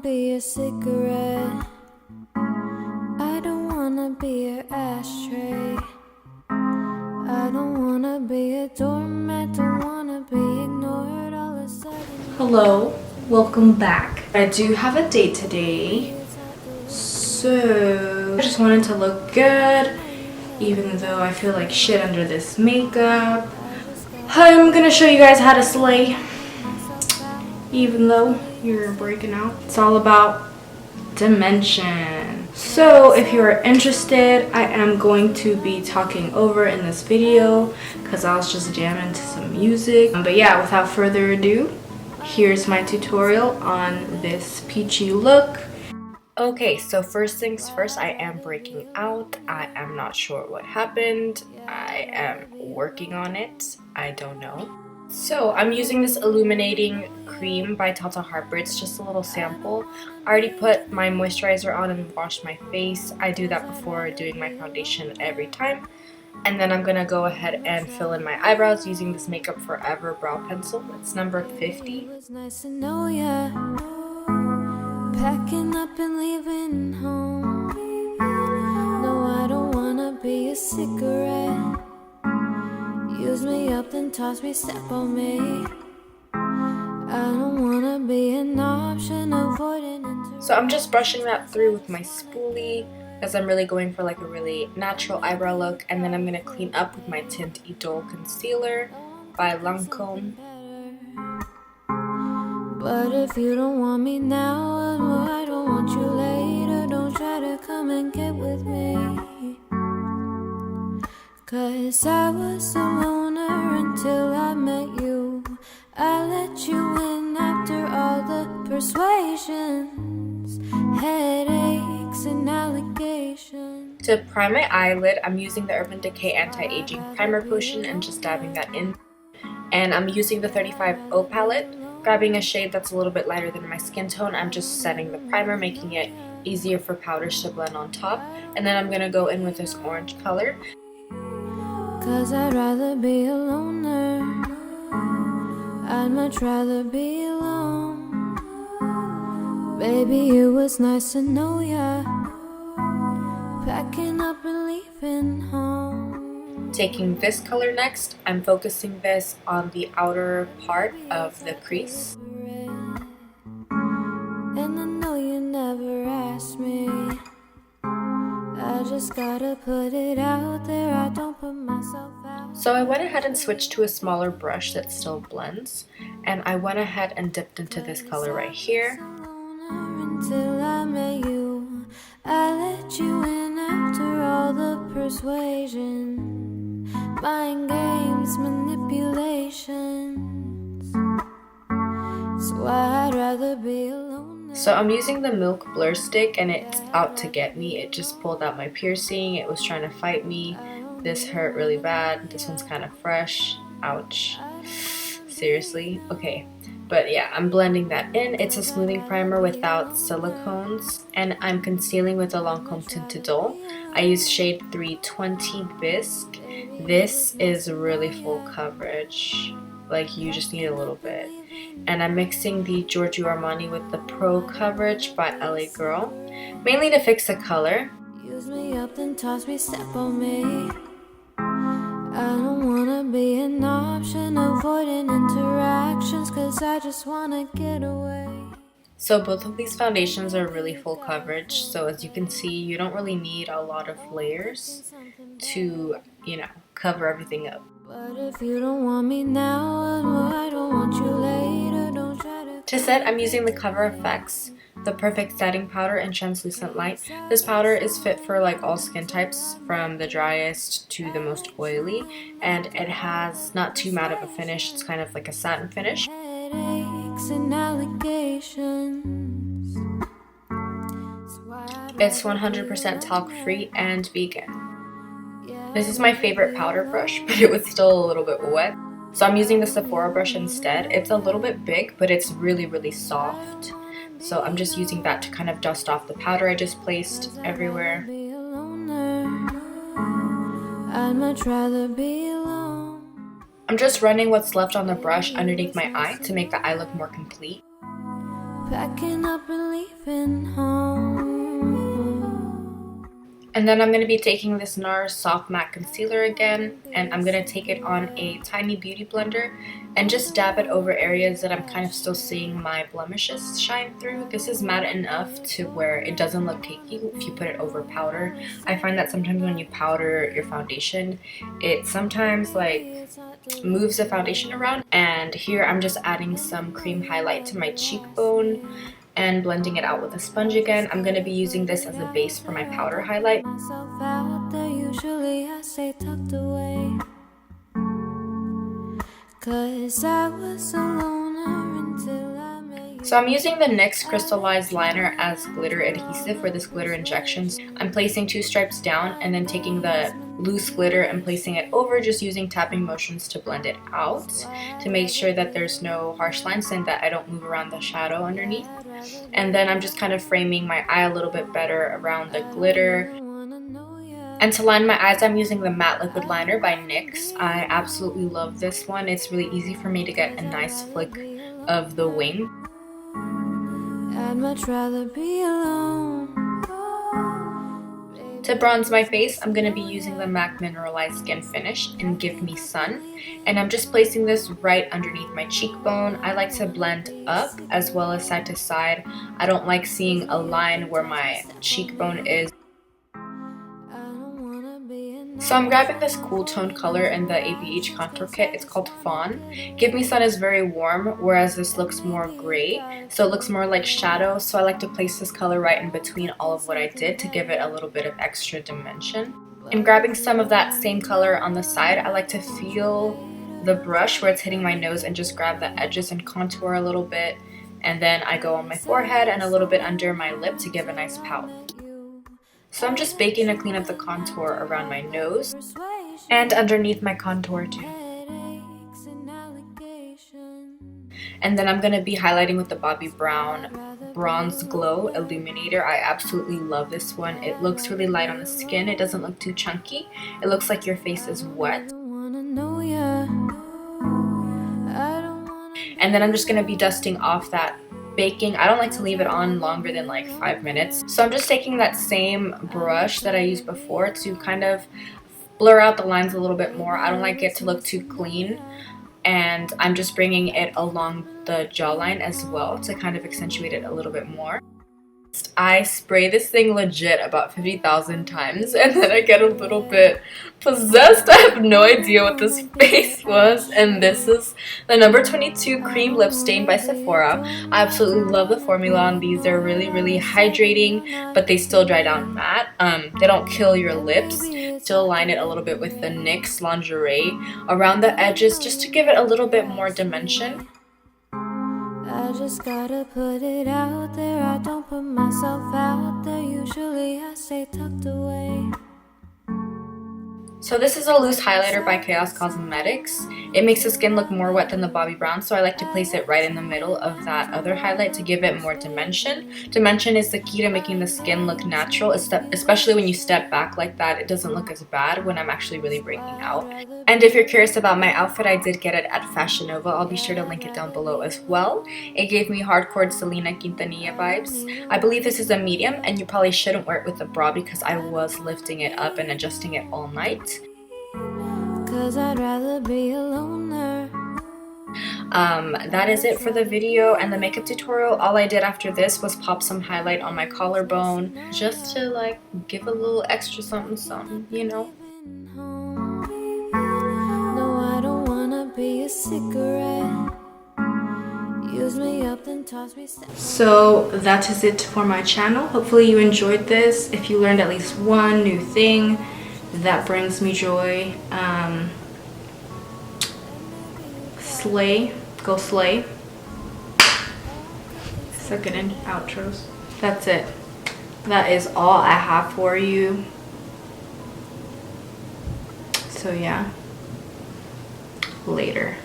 be a cigarette. I don't wanna be your ashtray. I don't wanna be a doormat. Don't wanna be ignored all of a sudden. Hello, welcome back. I do have a date today, so I just wanted to look good, even though I feel like shit under this makeup. I'm gonna show you guys how to slay, even though you're breaking out. It's all about dimension. So if you are interested, I am going to be talking over in this video because I was just jamming to some music. But yeah, without further ado, here's my tutorial on this peachy look. Okay, so first things first, I am breaking out. I am not sure what happened. I am working on it. I don't know. So I'm using this illuminating cream by Tata Harper. It's just a little sample. I already put my moisturizer on and washed my face. I do that before doing my foundation every time. And then I'm gonna go ahead and fill in my eyebrows using this Makeup Forever brow pencil. It's number 50. Packing up and leaving home. No, I don't wanna be a cigarette. Use me up, then toss me, step on me. I don't wanna be an option, avoiding. So I'm just brushing that through with my spoolie because I'm really going for like a really natural eyebrow look. And then I'm gonna clean up with my Tint Idole Concealer by Lancome. But if you don't want me now, well, I don't want you later. Don't try to come and get with me. 'Cause I was a loner until I met you. I let you in after all the persuasions, headaches and allegations. To prime my eyelid, I'm using the Urban Decay Anti-Aging Primer Potion and just dabbing that in. And I'm using the 35O palette. Grabbing a shade that's a little bit lighter than my skin tone, I'm just setting the primer, making it easier for powders to blend on top. And then I'm going to go in with this orange color. 'Cause I'd rather be a loner. I'd much rather be alone. Baby, it was nice to know ya. Packing up and leaving home. Taking this color next, I'm focusing this on the outer part of the crease. And I know you never asked me. I just gotta put it out there. I don't put myself out. So I went ahead and switched to a smaller brush that still blends, and I went ahead and dipped into this color right here. Until I met you, I let you in after all the persuasion, mind games, manipulations. So I'd rather be alone. So I'm using the Milk Blur Stick and it's out to get me. It just pulled out my piercing. It was trying to fight me. This hurt really bad. This one's kind of fresh. Ouch. Seriously? Okay. But yeah, I'm blending that in. It's a smoothing primer without silicones. And I'm concealing with the Lancome Tint Idole. I use shade 320 Bisque. This is really full coverage. Like, you just need a little bit. And I'm mixing the Giorgio Armani with the Pro Coverage by LA Girl, mainly to fix the color. Use me up, then toss me, step on me. I don't wanna be an option, avoiding interactions, 'cause I just wanna get away. So both of these foundations are really full coverage, so as you can see, you don't really need a lot of layers to, you know, cover everything up. But if you don't want me now, well, I don't want you later. Don't try To set, I'm using the Cover FX, the Perfect Setting Powder in Translucent Light. This powder is fit for like all skin types, from the driest to the most oily, and it has not too matte of a finish. It's kind of like a satin finish. headaches and allegations. It's 100% talc free and vegan. This is my favorite powder brush, but it was still a little bit wet. So I'm using the Sephora brush instead. It's a little bit big, but it's really, really soft. So I'm just using that to kind of dust off the powder I just placed everywhere. I'd much rather be alone. I'm just running what's left on the brush underneath my eye to make the eye look more complete. packing up and leaving home. And then I'm going to be taking this NARS Soft Matte Concealer again, and I'm going to take it on a tiny beauty blender and just dab it over areas that I'm kind of still seeing my blemishes shine through. This is matte enough to where it doesn't look cakey if you put it over powder. I find that sometimes when you powder your foundation, it sometimes like moves the foundation around. And here I'm just adding some cream highlight to my cheekbone and blending it out with a sponge again. I'm going to be using this as a base for my powder highlight. So I'm using the NYX Crystallized Liner as glitter adhesive for this glitter injections. I'm placing 2 stripes down and then taking the loose glitter and placing it over, just using tapping motions to blend it out to make sure that there's no harsh lines and that I don't move around the shadow underneath. And then I'm just kind of framing my eye a little bit better around the glitter. And to line my eyes, I'm using the Matte Liquid Liner by NYX. I absolutely love this one. It's really easy for me to get a nice flick of the wing. I'd much rather be alone. To bronze my face, I'm going to be using the MAC Mineralized Skin Finish in Give Me Sun. And I'm just placing this right underneath my cheekbone. I like to blend up as well as side to side. I don't like seeing a line where my cheekbone is. So I'm grabbing this cool toned color in the aiiight contour kit. It's called Fawn. Give Me Sun is very warm, whereas this looks more gray. So it looks more like shadow. So I like to place this color right in between all of what I did to give it a little bit of extra dimension. And grabbing some of that same color on the side, I like to feel the brush where it's hitting my nose and just grab the edges and contour a little bit. And then I go on my forehead and a little bit under my lip to give a nice pout. So I'm just baking to clean up the contour around my nose and underneath my contour too. And then I'm going to be highlighting with the Bobbi Brown Bronze Glow Illuminator. I absolutely love this one. It looks really light on the skin. It doesn't look too chunky. It looks like your face is wet. And then I'm just going to be dusting off that baking. I don't like to leave it on longer than like 5 minutes. So I'm just taking that same brush that I used before to kind of blur out the lines a little bit more. I don't like it to look too clean. And I'm just bringing it along the jawline as well to kind of accentuate it a little bit more. I spray this thing legit about 50,000 times and then I get a little bit possessed. I have no idea what this face was, and this is the number 22 cream lip stain by Sephora. I absolutely love the formula on these. They're really hydrating, but they still dry down matte. They don't kill your lips. Still line it a little bit with the NYX Lingerie around the edges just to give it a little bit more dimension. I just gotta put it out there. I don't put myself out there. Usually I stay tucked away. So this is a loose highlighter by Chaos Cosmetics. It makes the skin look more wet than the Bobbi Brown, so I like to place it right in the middle of that other highlight to give it more dimension. Dimension is the key to making the skin look natural, especially when you step back like that. It doesn't look as bad when I'm actually really breaking out. And if you're curious about my outfit, I did get it at Fashion Nova. I'll be sure to link it down below as well. It gave me hardcore Selena Quintanilla vibes. I believe this is a medium, and you probably shouldn't wear it with a bra because I was lifting it up and adjusting it all night. 'Cause I'd rather be alone there. That is it for the video and the makeup tutorial. All I did after this was pop some highlight on my collarbone just to like give a little extra something, you know. No, I don't wanna be a cigarette. Use me up then toss me. So that is it for my channel. Hopefully you enjoyed this. If you learned at least one new thing, that brings me joy. Slay. Go slay. Second and outros. That's it. That is all I have for you. So yeah. Later.